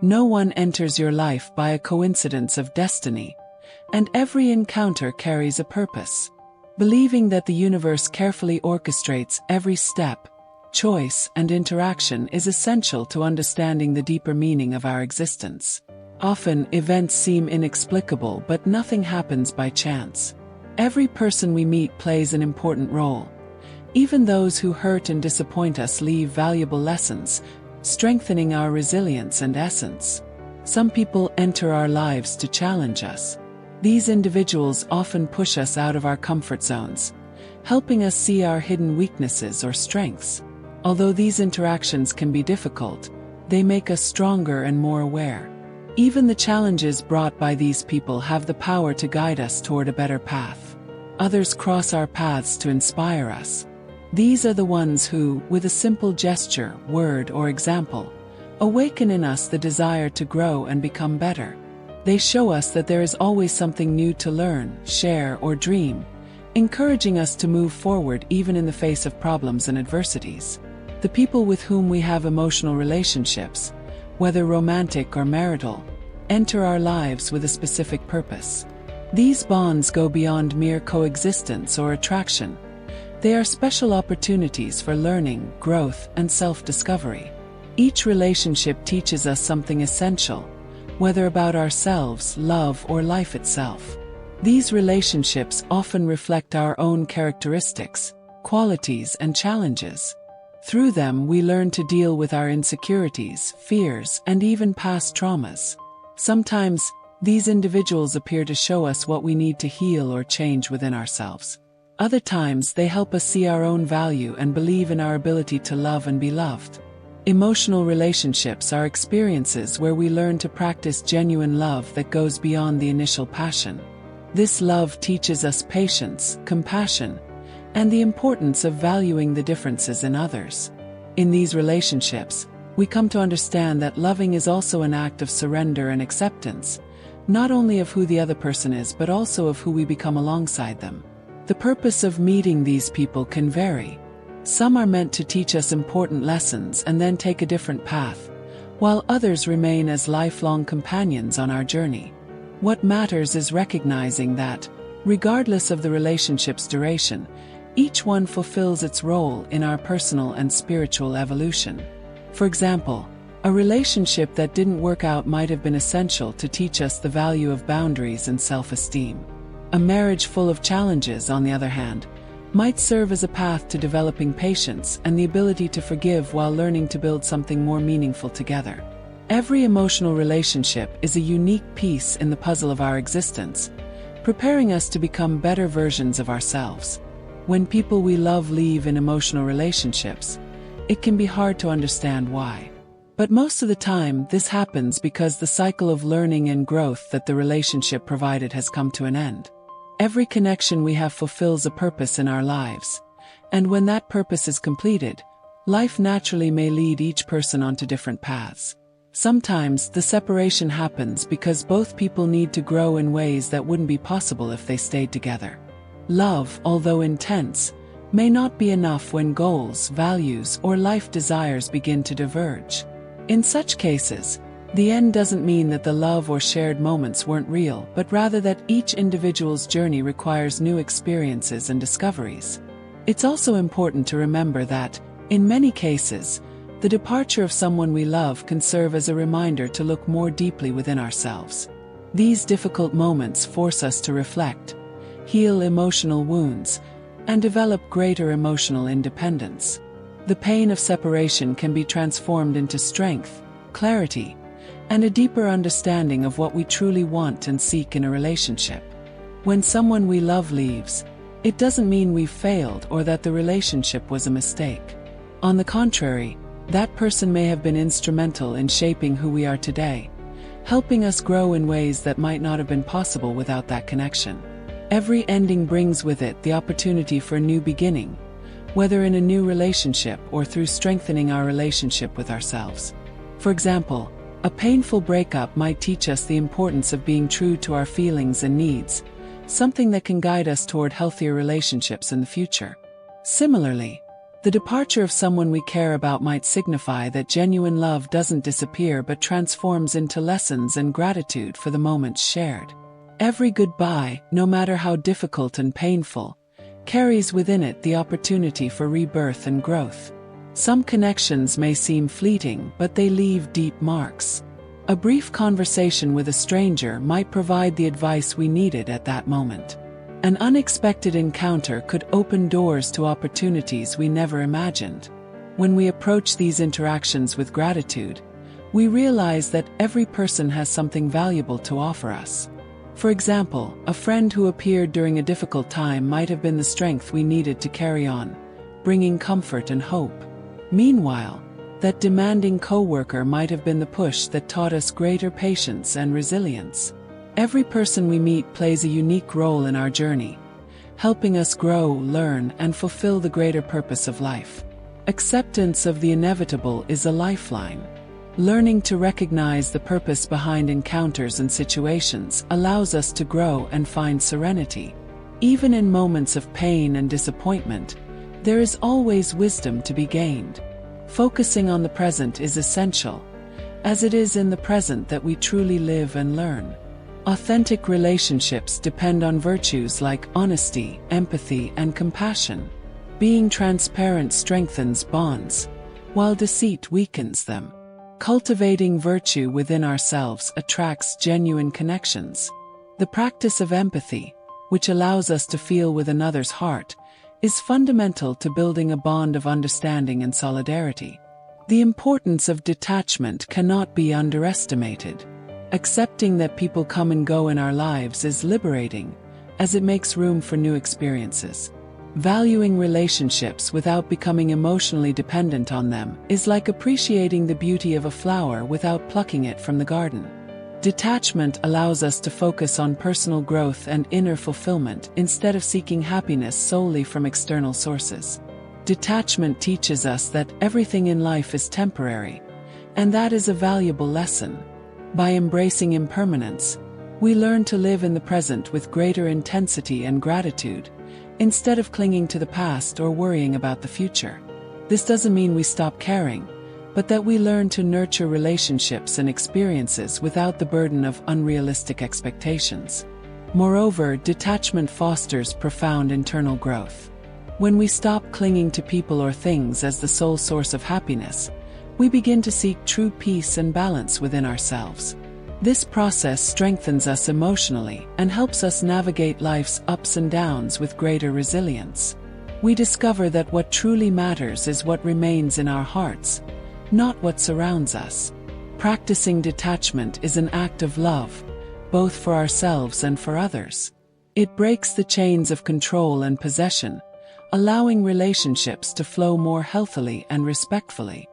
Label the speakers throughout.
Speaker 1: No one enters your life by a coincidence of destiny, and every encounter carries a purpose. Believing that the universe carefully orchestrates every step, choice, and interaction is essential to understanding the deeper meaning of our existence. Often, events seem inexplicable, but nothing happens by chance. Every person we meet plays an important role. Even those who hurt and disappoint us leave valuable lessons, strengthening our resilience and essence. Some people enter our lives to challenge us. These individuals often push us out of our comfort zones, helping us see our hidden weaknesses or strengths. Although these interactions can be difficult, they make us stronger and more aware. Even the challenges brought by these people have the power to guide us toward a better path. Others cross our paths to inspire us. These are the ones who, with a simple gesture, word, or example, awaken in us the desire to grow and become better. They show us that there is always something new to learn, share, or dream, encouraging us to move forward even in the face of problems and adversities. The people with whom we have emotional relationships, whether romantic or marital, enter our lives with a specific purpose. These bonds go beyond mere coexistence or attraction. They are special opportunities for learning, growth, and self-discovery. Each relationship teaches us something essential, whether about ourselves, love, or life itself. These relationships often reflect our own characteristics, qualities, and challenges. Through them, we learn to deal with our insecurities, fears, and even past traumas. Sometimes, these individuals appear to show us what we need to heal or change within ourselves. Other times, they help us see our own value and believe in our ability to love and be loved. Emotional relationships are experiences where we learn to practice genuine love that goes beyond the initial passion. This love teaches us patience, compassion, and the importance of valuing the differences in others. In these relationships, we come to understand that loving is also an act of surrender and acceptance, not only of who the other person is but also of who we become alongside them. The purpose of meeting these people can vary. Some are meant to teach us important lessons and then take a different path, while others remain as lifelong companions on our journey. What matters is recognizing that, regardless of the relationship's duration, each one fulfills its role in our personal and spiritual evolution. For example, a relationship that didn't work out might have been essential to teach us the value of boundaries and self-esteem. A marriage full of challenges, on the other hand, might serve as a path to developing patience and the ability to forgive while learning to build something more meaningful together. Every emotional relationship is a unique piece in the puzzle of our existence, preparing us to become better versions of ourselves. When people we love leave in emotional relationships, it can be hard to understand why. But most of the time, this happens because the cycle of learning and growth that the relationship provided has come to an end. Every connection we have fulfills a purpose in our lives, and when that purpose is completed, life naturally may lead each person onto different paths. Sometimes, the separation happens because both people need to grow in ways that wouldn't be possible if they stayed together. Love, although intense, may not be enough when goals, values, or life desires begin to diverge. In such cases, the end doesn't mean that the love or shared moments weren't real, but rather that each individual's journey requires new experiences and discoveries. It's also important to remember that, in many cases, the departure of someone we love can serve as a reminder to look more deeply within ourselves. These difficult moments force us to reflect, heal emotional wounds, and develop greater emotional independence. The pain of separation can be transformed into strength, clarity, and a deeper understanding of what we truly want and seek in a relationship. When someone we love leaves, it doesn't mean we've failed or that the relationship was a mistake. On the contrary, that person may have been instrumental in shaping who we are today, helping us grow in ways that might not have been possible without that connection. Every ending brings with it the opportunity for a new beginning, whether in a new relationship or through strengthening our relationship with ourselves. For example, a painful breakup might teach us the importance of being true to our feelings and needs, something that can guide us toward healthier relationships in the future. Similarly, The departure of someone we care about might signify that genuine love doesn't disappear but transforms into lessons and gratitude for the moments shared. Every goodbye, no matter how difficult and painful, carries within it the opportunity for rebirth and growth. Some connections may seem fleeting, but they leave deep marks. A brief conversation with a stranger might provide the advice we needed at that moment. An unexpected encounter could open doors to opportunities we never imagined. When we approach these interactions with gratitude, we realize that every person has something valuable to offer us. For example, a friend who appeared during a difficult time might have been the strength we needed to carry on, bringing comfort and hope. Meanwhile, that demanding coworker might have been the push that taught us greater patience and resilience. Every person we meet plays a unique role in our journey, helping us grow, learn, and fulfill the greater purpose of life. Acceptance of the inevitable is a lifeline. Learning to recognize the purpose behind encounters and situations allows us to grow and find serenity. Even in moments of pain and disappointment, there is always wisdom to be gained. Focusing on the present is essential, as it is in the present that we truly live and learn. Authentic relationships depend on virtues like honesty, empathy, and compassion. Being transparent strengthens bonds, while deceit weakens them. Cultivating virtue within ourselves attracts genuine connections. The practice of empathy, which allows us to feel with another's heart, is fundamental to building a bond of understanding and solidarity. The importance of detachment cannot be underestimated. Accepting that people come and go in our lives is liberating, as it makes room for new experiences. Valuing relationships without becoming emotionally dependent on them is like appreciating the beauty of a flower without plucking it from the garden. Detachment allows us to focus on personal growth and inner fulfillment instead of seeking happiness solely from external sources. Detachment teaches us that everything in life is temporary, and that is a valuable lesson. By embracing impermanence, we learn to live in the present with greater intensity and gratitude, instead of clinging to the past or worrying about the future. This doesn't mean we stop caring, but that we learn to nurture relationships and experiences without the burden of unrealistic expectations. Moreover, detachment fosters profound internal growth. When we stop clinging to people or things as the sole source of happiness, we begin to seek true peace and balance within ourselves. This process strengthens us emotionally and helps us navigate life's ups and downs with greater resilience. We discover that what truly matters is what remains in our hearts, not what surrounds us. Practicing detachment is an act of love, both for ourselves and for others. It breaks the chains of control and possession, allowing relationships to flow more healthily and respectfully.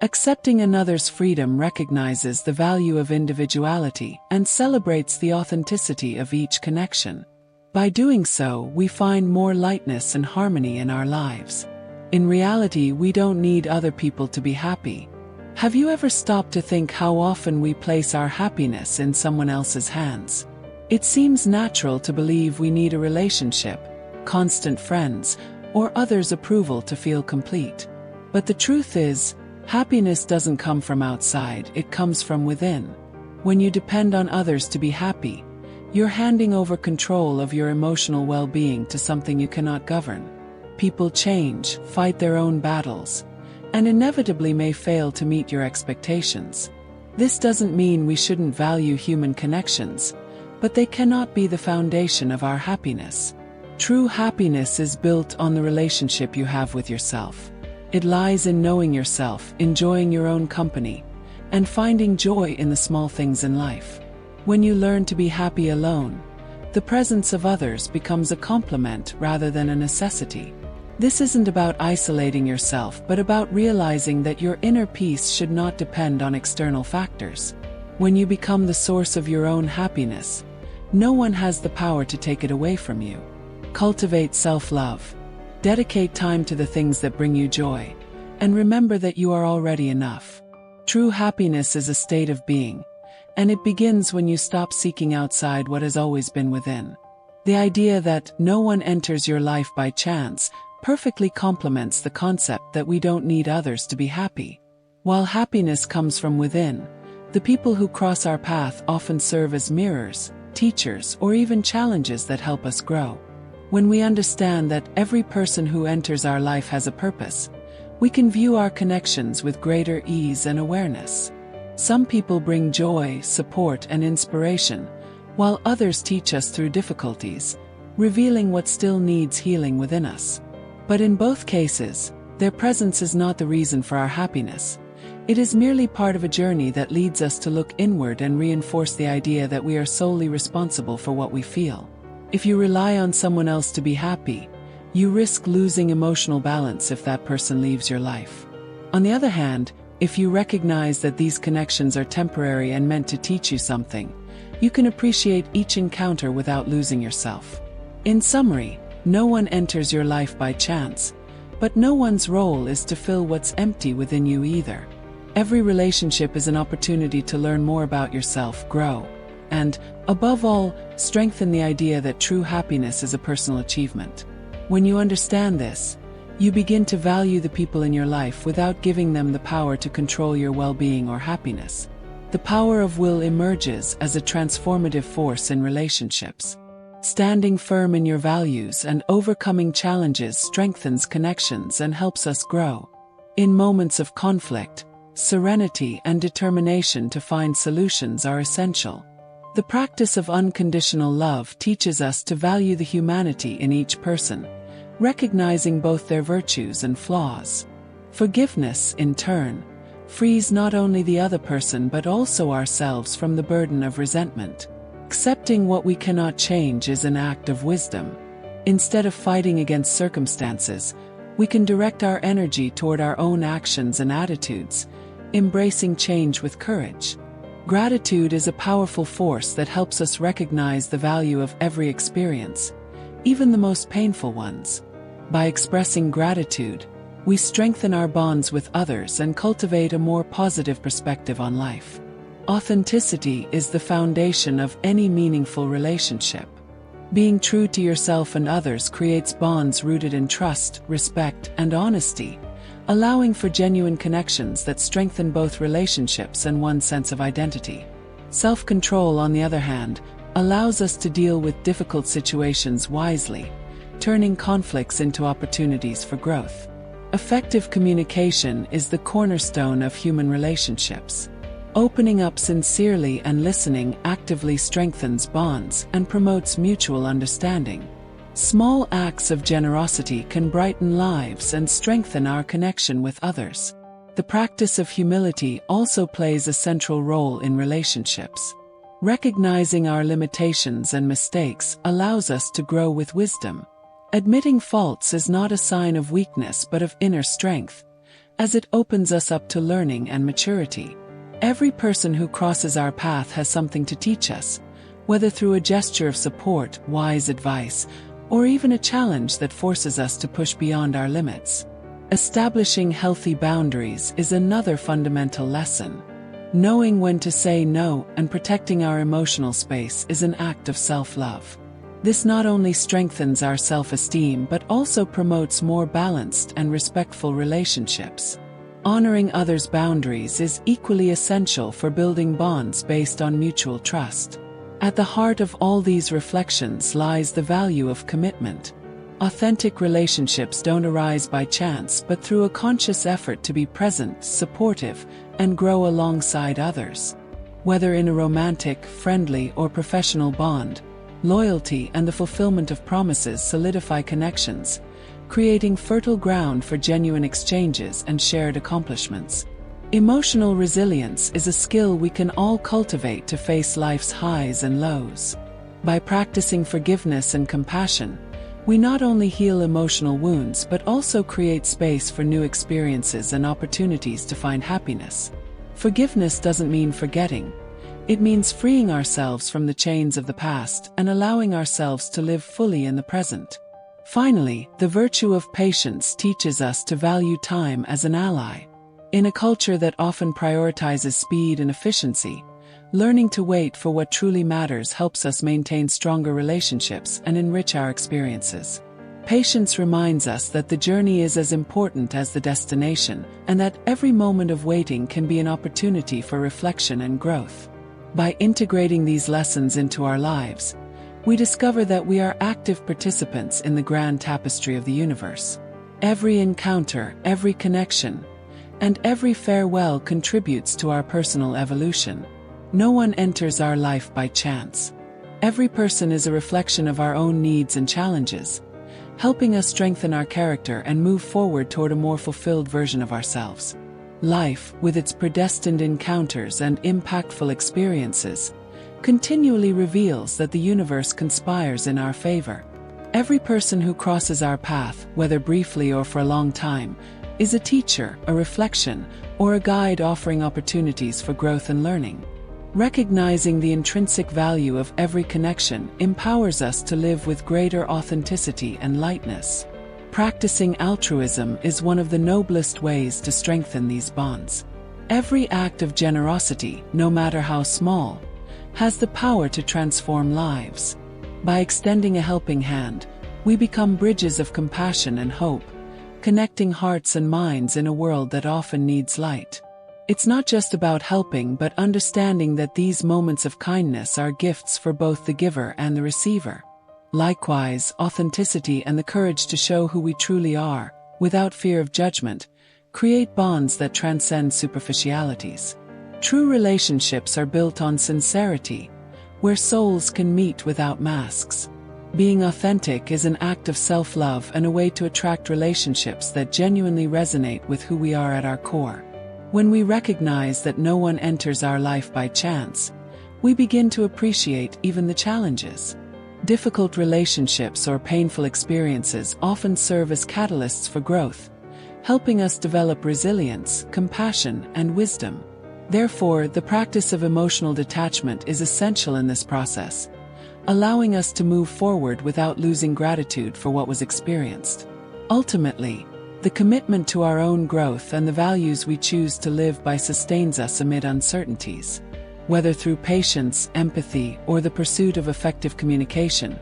Speaker 1: Accepting another's freedom recognizes the value of individuality and celebrates the authenticity of each connection. By doing so, we find more lightness and harmony in our lives. In reality, we don't need other people to be happy. Have you ever stopped to think how often we place our happiness in someone else's hands? It seems natural to believe we need a relationship, constant friends, or others' approval to feel complete. But the truth is, happiness doesn't come from outside, it comes from within. When you depend on others to be happy, you're handing over control of your emotional well-being to something you cannot govern. People change, fight their own battles, and inevitably may fail to meet your expectations. This doesn't mean we shouldn't value human connections, but they cannot be the foundation of our happiness. True happiness is built on the relationship you have with yourself. It lies in knowing yourself, enjoying your own company, and finding joy in the small things in life. When you learn to be happy alone, the presence of others becomes a complement rather than a necessity. This isn't about isolating yourself, but about realizing that your inner peace should not depend on external factors. When you become the source of your own happiness, no one has the power to take it away from you. Cultivate self-love. Dedicate time to the things that bring you joy, and remember that you are already enough. True happiness is a state of being, and it begins when you stop seeking outside what has always been within. The idea that no one enters your life by chance perfectly complements the concept that we don't need others to be happy. While happiness comes from within, the people who cross our path often serve as mirrors, teachers, or even challenges that help us grow. When we understand that every person who enters our life has a purpose, we can view our connections with greater ease and awareness. Some people bring joy, support, and inspiration, while others teach us through difficulties, revealing what still needs healing within us. But in both cases, their presence is not the reason for our happiness. It is merely part of a journey that leads us to look inward and reinforce the idea that we are solely responsible for what we feel. If you rely on someone else to be happy, you risk losing emotional balance if that person leaves your life. On the other hand, if you recognize that these connections are temporary and meant to teach you something, you can appreciate each encounter without losing yourself. In summary, no one enters your life by chance, but no one's role is to fill what's empty within you either. Every relationship is an opportunity to learn more about yourself, grow, and, above all, strengthen the idea that true happiness is a personal achievement. When you understand this, you begin to value the people in your life without giving them the power to control your well-being or happiness. The power of will emerges as a transformative force in relationships. Standing firm in your values and overcoming challenges strengthens connections and helps us grow. In moments of conflict, serenity and determination to find solutions are essential. The practice of unconditional love teaches us to value the humanity in each person, recognizing both their virtues and flaws. Forgiveness, in turn, frees not only the other person but also ourselves from the burden of resentment. Accepting what we cannot change is an act of wisdom. Instead of fighting against circumstances, we can direct our energy toward our own actions and attitudes, embracing change with courage. Gratitude is a powerful force that helps us recognize the value of every experience, even the most painful ones. By expressing gratitude, we strengthen our bonds with others and cultivate a more positive perspective on life. Authenticity is the foundation of any meaningful relationship. Being true to yourself and others creates bonds rooted in trust, respect, and honesty, allowing for genuine connections that strengthen both relationships and one's sense of identity. Self-control, on the other hand, allows us to deal with difficult situations wisely, turning conflicts into opportunities for growth. Effective communication is the cornerstone of human relationships. Opening up sincerely and listening actively strengthens bonds and promotes mutual understanding. Small acts of generosity can brighten lives and strengthen our connection with others. The practice of humility also plays a central role in relationships. Recognizing our limitations and mistakes allows us to grow with wisdom. Admitting faults is not a sign of weakness but of inner strength, as it opens us up to learning and maturity. Every person who crosses our path has something to teach us, whether through a gesture of support, wise advice, or even a challenge that forces us to push beyond our limits. Establishing healthy boundaries is another fundamental lesson. Knowing when to say no and protecting our emotional space is an act of self-love. This not only strengthens our self-esteem but also promotes more balanced and respectful relationships. Honoring others' boundaries is equally essential for building bonds based on mutual trust. At the heart of all these reflections lies the value of commitment. Authentic relationships don't arise by chance but through a conscious effort to be present, supportive, and grow alongside others. Whether in a romantic, friendly, or professional bond, loyalty and the fulfillment of promises solidify connections, creating fertile ground for genuine exchanges and shared accomplishments. Emotional resilience is a skill we can all cultivate to face life's highs and lows. By practicing forgiveness and compassion, we not only heal emotional wounds but also create space for new experiences and opportunities to find happiness. Forgiveness doesn't mean forgetting. It means freeing ourselves from the chains of the past and allowing ourselves to live fully in the present. Finally, the virtue of patience teaches us to value time as an ally. In a culture that often prioritizes speed and efficiency, learning to wait for what truly matters helps us maintain stronger relationships and enrich our experiences. Patience reminds us that the journey is as important as the destination, and that every moment of waiting can be an opportunity for reflection and growth. By integrating these lessons into our lives, we discover that we are active participants in the grand tapestry of the universe. Every encounter, every connection, and every farewell contributes to our personal evolution. No one enters our life by chance. Every person is a reflection of our own needs and challenges, helping us strengthen our character and move forward toward a more fulfilled version of ourselves. Life, with its predestined encounters and impactful experiences, continually reveals that the universe conspires in our favor. Every person who crosses our path, whether briefly or for a long time, is a teacher, a reflection, or a guide offering opportunities for growth and learning. Recognizing the intrinsic value of every connection empowers us to live with greater authenticity and lightness. Practicing altruism is one of the noblest ways to strengthen these bonds. Every act of generosity, no matter how small, has the power to transform lives. By extending a helping hand, we become bridges of compassion and hope, connecting hearts and minds in a world that often needs light. It's not just about helping, but understanding that these moments of kindness are gifts for both the giver and the receiver. Likewise, authenticity and the courage to show who we truly are, without fear of judgment, create bonds that transcend superficialities. True relationships are built on sincerity, where souls can meet without masks. Being authentic is an act of self-love and a way to attract relationships that genuinely resonate with who we are at our core. When we recognize that no one enters our life by chance, we begin to appreciate even the challenges. Difficult relationships or painful experiences often serve as catalysts for growth, helping us develop resilience, compassion, and wisdom. Therefore, the practice of emotional detachment is essential in this process, allowing us to move forward without losing gratitude for what was experienced. Ultimately, the commitment to our own growth and the values we choose to live by sustains us amid uncertainties. Whether through patience, empathy, or the pursuit of effective communication,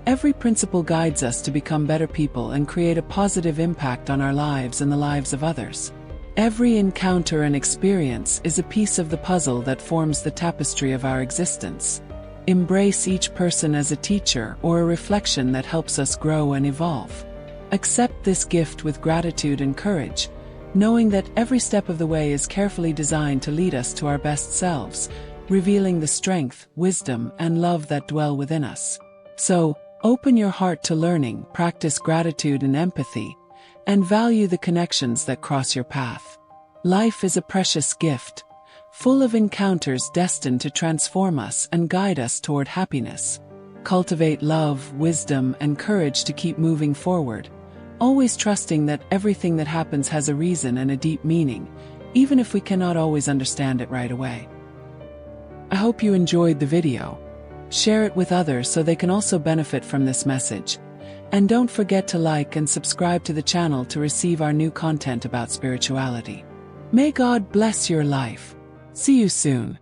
Speaker 1: every principle guides us to become better people and create a positive impact on our lives and the lives of others. Every encounter and experience is a piece of the puzzle that forms the tapestry of our existence. Embrace each person as a teacher or a reflection that helps us grow and evolve. Accept this gift with gratitude and courage, knowing that every step of the way is carefully designed to lead us to our best selves, revealing the strength, wisdom, and love that dwell within us. So, open your heart to learning, practice gratitude and empathy, and value the connections that cross your path. Life is a precious gift, full of encounters destined to transform us and guide us toward happiness. Cultivate love, wisdom, and courage to keep moving forward, always trusting that everything that happens has a reason and a deep meaning, even if we cannot always understand it right away. I hope you enjoyed the video. Share it with others so they can also benefit from this message. And don't forget to like and subscribe to the channel to receive our new content about spirituality. May God bless your life. See you soon.